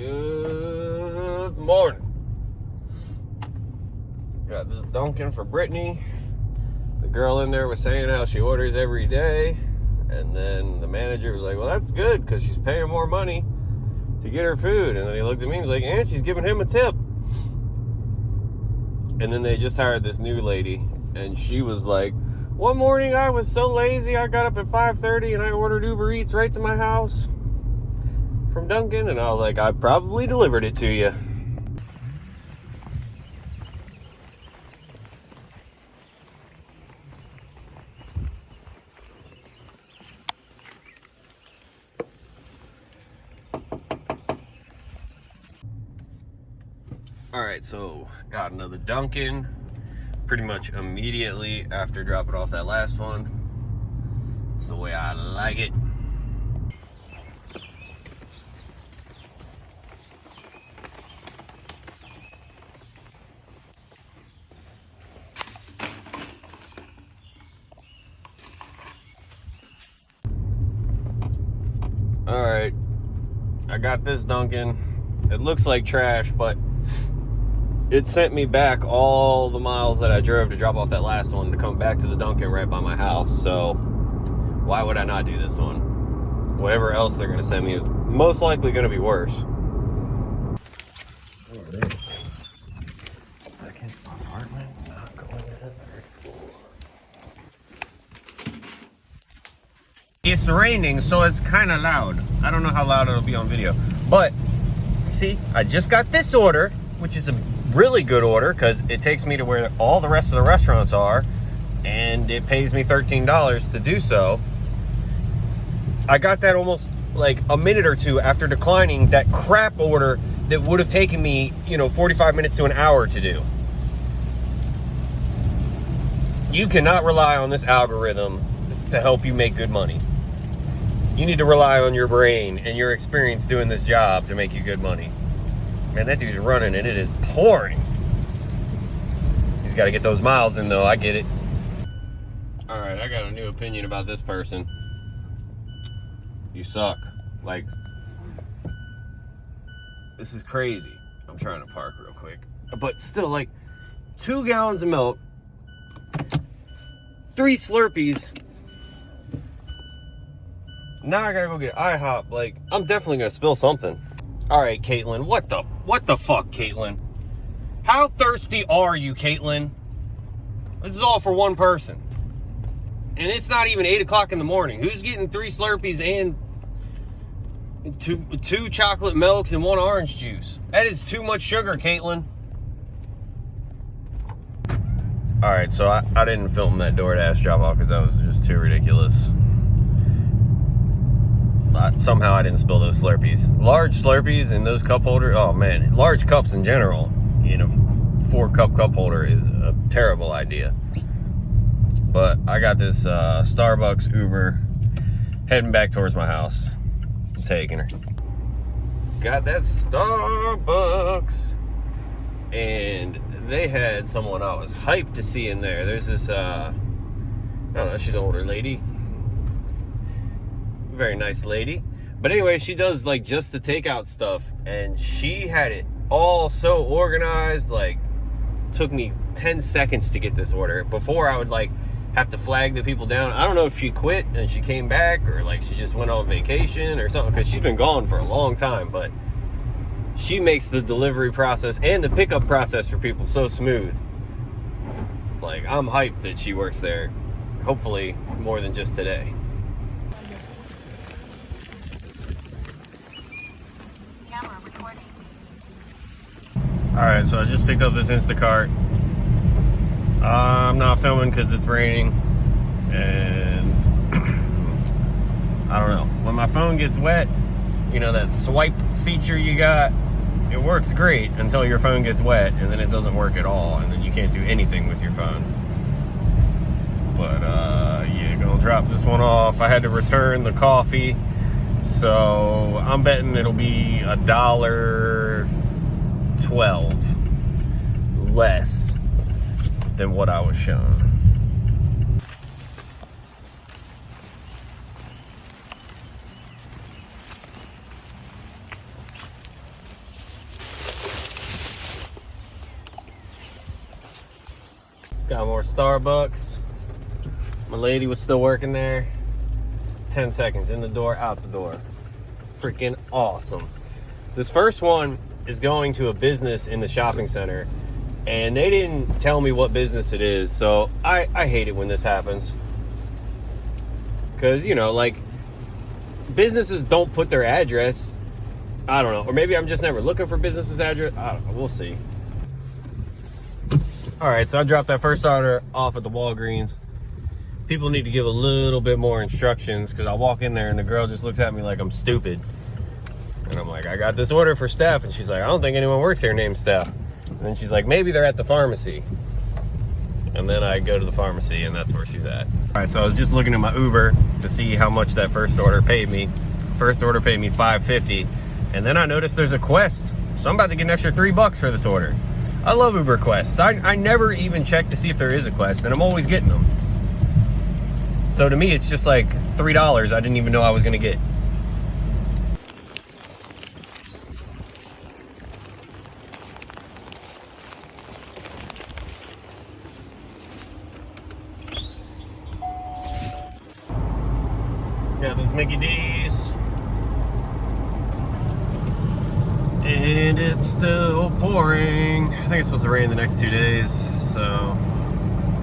Good morning. Got this Dunkin' for Brittany. The girl in there was saying how she orders every day. And then the manager was like, well, that's good because she's paying more money to get her food. And then he looked at me and was like, and she's giving him a tip. And then they just hired this new lady. And she was like, one morning I was so lazy, I got up at 5:30 and I ordered UberEats right to my house from Dunkin'. And I was like, I probably delivered it to you. All right, so got another Dunkin' pretty much immediately after dropping off that last one. It's the way I like it. All right, I got this Dunkin'. It looks like trash, but it sent me back all the miles that I drove to drop off that last one to come back to the Dunkin' right by my house. So why would I not do this one? Whatever else they're gonna send me is most likely gonna be worse. Second apartment, not going to the third floor. It's raining, so it's kind of loud. I don't know how loud it'll be on video, but see, I just got this order, which is a really good order because it takes me to where all the rest of the restaurants are and it pays me $13 to do so. I got that almost like a minute or two after declining that crap order that would have taken me, 45 minutes to an hour to do. You cannot rely on this algorithm to help you make good money. You need to rely on your brain and your experience doing this job to make you good money. Man, that dude's running and it is pouring. He's got to get those miles in though, I get it. All right, I got a new opinion about this person. You suck. Like, this is crazy. I'm trying to park real quick. But still, like, 2 gallons of milk, 3 Slurpees. Now I gotta go get IHOP. Like, I'm definitely gonna spill something. All right, Caitlin, what the fuck, Caitlin? How thirsty are you, Caitlin? This is all for one person. And it's not even 8 o'clock in the morning. Who's getting 3 Slurpees and two chocolate milks and 1 orange juice? That is too much sugar, Caitlin. All right, so I didn't film that DoorDash drop off because that was just too ridiculous. Somehow I didn't spill those Slurpees. Large Slurpees in those cup holders, oh man, large cups in general in a 4-cup cup holder is a terrible idea. But I got this Starbucks Uber heading back towards my house. I'm taking her. Got that Starbucks. And they had someone I was hyped to see in there. There's this, I don't know, she's an older lady. Very nice lady. But anyway, she does like just the takeout stuff. And she had it all so organized. Like, took me 10 seconds to get this order. Before I would like have to flag the people down. I don't know if she quit and she came back or like she just went on vacation or something, because she's been gone for a long time. But she makes the delivery process and the pickup process for people so smooth. Like, I'm hyped that she works there. Hopefully more than just today. Camera recording. All right, so I just picked up this Instacart. I'm not filming because it's raining, and I don't know. When my phone gets wet, that swipe feature you got, it works great until your phone gets wet, and then it doesn't work at all, and then you can't do anything with your phone. But yeah, gonna drop this one off. I had to return the coffee, so I'm betting it'll be $1.12 less than what I was shown. Got more Starbucks. My lady was still working there. 10 seconds, in the door, out the door. Freaking awesome. This first one is going to a business in the shopping center, and they didn't tell me what business it is, so I hate it when this happens. Because, you know, like, businesses don't put their address. I don't know. Or maybe I'm just never looking for businesses' address. I don't know. We'll see. All right, so I dropped that first order off at the Walgreens. People need to give a little bit more instructions, because I walk in there and the girl just looks at me like I'm stupid. And I'm like, I got this order for Steph. And she's like, I don't think anyone works here named Steph. And then she's like, maybe they're at the pharmacy. And then I go to the pharmacy, and that's where she's at. All right, so I was just looking at my Uber to see how much that first order paid me. First order paid me $5.50. And then I noticed there's a Quest. So I'm about to get an extra $3 for this order. I love Uber Quests. I never even check to see if there is a Quest, and I'm always getting them. So to me, it's just like $3 I didn't even know I was gonna get. Got this Mickey D's. And it's still pouring. I think it's supposed to rain the next 2 days, so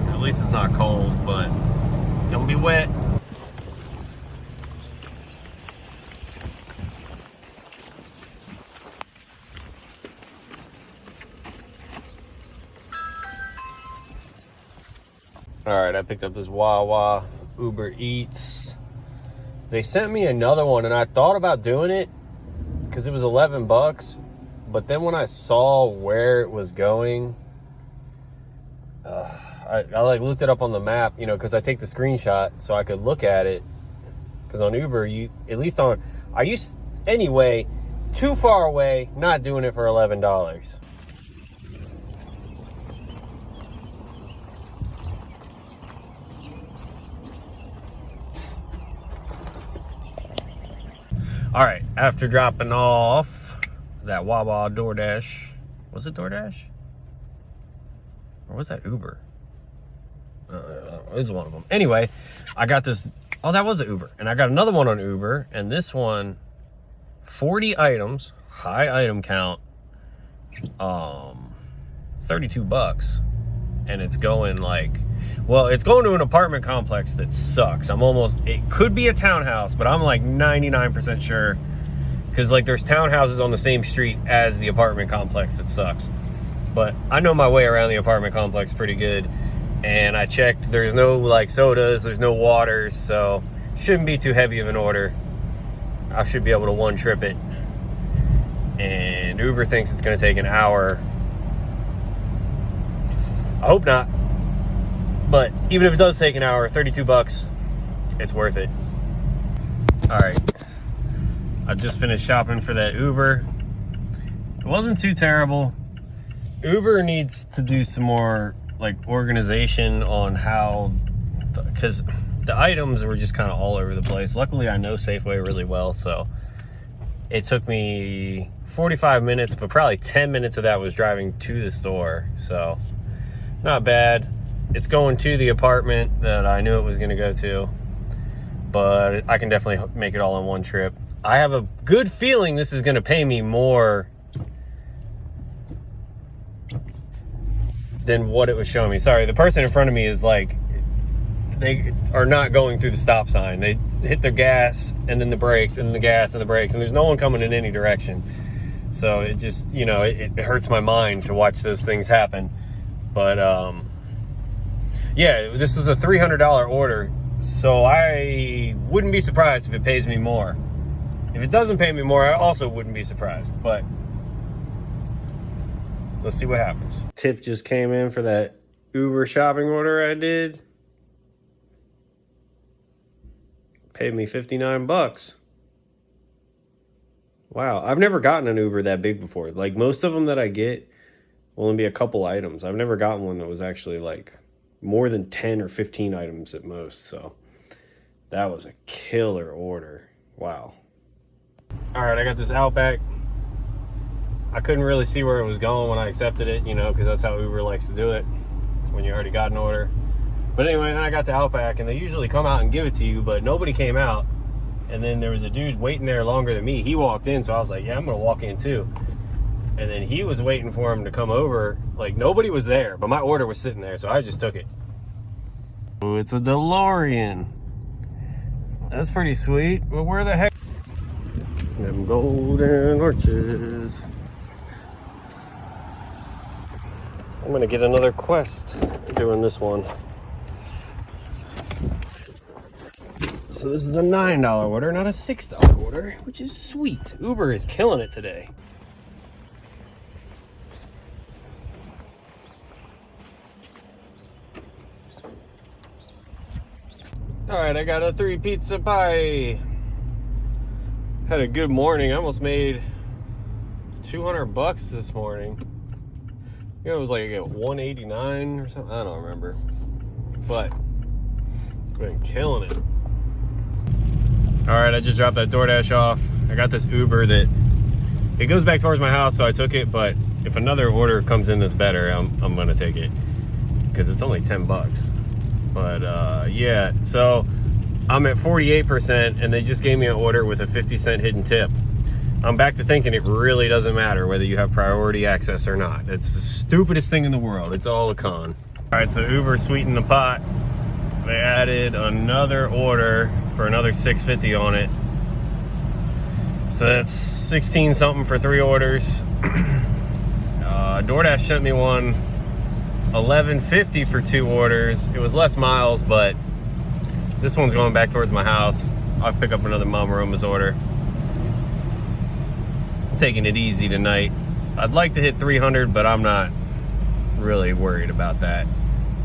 at least it's not cold, but it'll be wet. All right, I picked up this Wawa UberEats. They sent me another one, and I thought about doing it because it was $11, but then when I saw where it was going, I like looked it up on the map, you know, because I take the screenshot so I could look at it. Because on Uber, I used anyway, too far away, not doing it for $11. All right, after dropping off that Wawa DoorDash, was it DoorDash? Or was that Uber? It was one of them. Anyway, I got this, oh, that was an Uber. And I got another one on Uber, and this one, 40 items, high item count, $32. And it's going like, well, it's going to an apartment complex that sucks. It could be a townhouse, but I'm like 99% sure. Because like there's townhouses on the same street as the apartment complex that sucks. But I know my way around the apartment complex pretty good. And I checked, there's no like sodas, there's no waters, so shouldn't be too heavy of an order. I should be able to one trip it. And Uber thinks it's gonna take an hour. I hope not. But even if it does take an hour, $32, it's worth it. All right, I just finished shopping for that Uber. It wasn't too terrible. Uber needs to do some more like organization on how, because the items were just kind of all over the place. Luckily, I know Safeway really well, so it took me 45 minutes, but probably 10 minutes of that was driving to the store, so not bad. It's going to the apartment that I knew it was going to go to, but I can definitely make it all in one trip. I have a good feeling this is going to pay me more than what it was showing me. Sorry, the person in front of me is like, they are not going through the stop sign. They hit their gas and then the brakes and the gas and the brakes, and there's no one coming in any direction. So it just, you know, it hurts my mind to watch those things happen. But yeah, this was a $300 order, so I wouldn't be surprised if it pays me more. If it doesn't pay me more, I also wouldn't be surprised, but let's see what happens. Tip just came in for that Uber shopping order I did. Paid me $59. Wow, I've never gotten an Uber that big before. Like most of them that I get will only be a couple items. I've never gotten one that was actually like more than 10 or 15 items at most. So that was a killer order. Wow. All right, I got this Outback. I couldn't really see where it was going when I accepted it, you know, because that's how Uber likes to do it. when you already got an order. But anyway, then I got to Outback, and they usually come out and give it to you, but nobody came out. And then there was a dude waiting there longer than me. He walked in, so I was like, yeah, I'm gonna walk in too. And then he was waiting for him to come over. Like, nobody was there, but my order was sitting there, so I just took it. Oh, it's a DeLorean. That's pretty sweet, but where the heck? Them golden arches. I'm gonna get another quest doing this one. So this is a $9 order, not a $6 order, which is sweet. Uber is killing it today. All right, I got a 3 pizza pie. Had a good morning. I almost made $200 this morning. You know, it was like $189 or something. I don't remember, but I've been killing it. All right, I just dropped that DoorDash off. I got this Uber that it goes back towards my house, so I took it. But if another order comes in that's better, I'm gonna take it because it's only $10. But yeah, so I'm at 48%, and they just gave me an order with a 50-cent hidden tip. I'm back to thinking it really doesn't matter whether you have priority access or not. It's the stupidest thing in the world. It's all a con. All right, so Uber sweetened the pot. They added another order for another $6.50 on it. So that's 16 something for 3 orders. DoorDash sent me one $11.50 for 2 orders. It was less miles, but this one's going back towards my house. I'll pick up another Mama Roma's order. I'm taking it easy tonight. I'd like to hit 300, but I'm not really worried about that.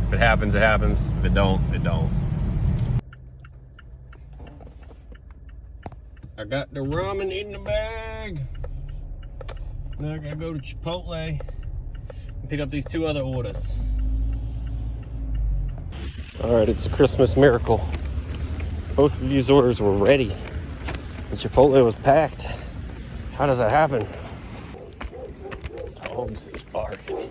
If it happens, it happens. If it don't, it don't. I got the ramen in the bag. Now I gotta go to Chipotle and pick up these 2 other orders. All right, it's a Christmas miracle. Both of these orders were ready, and Chipotle was packed. How does that happen? Dogs is barking.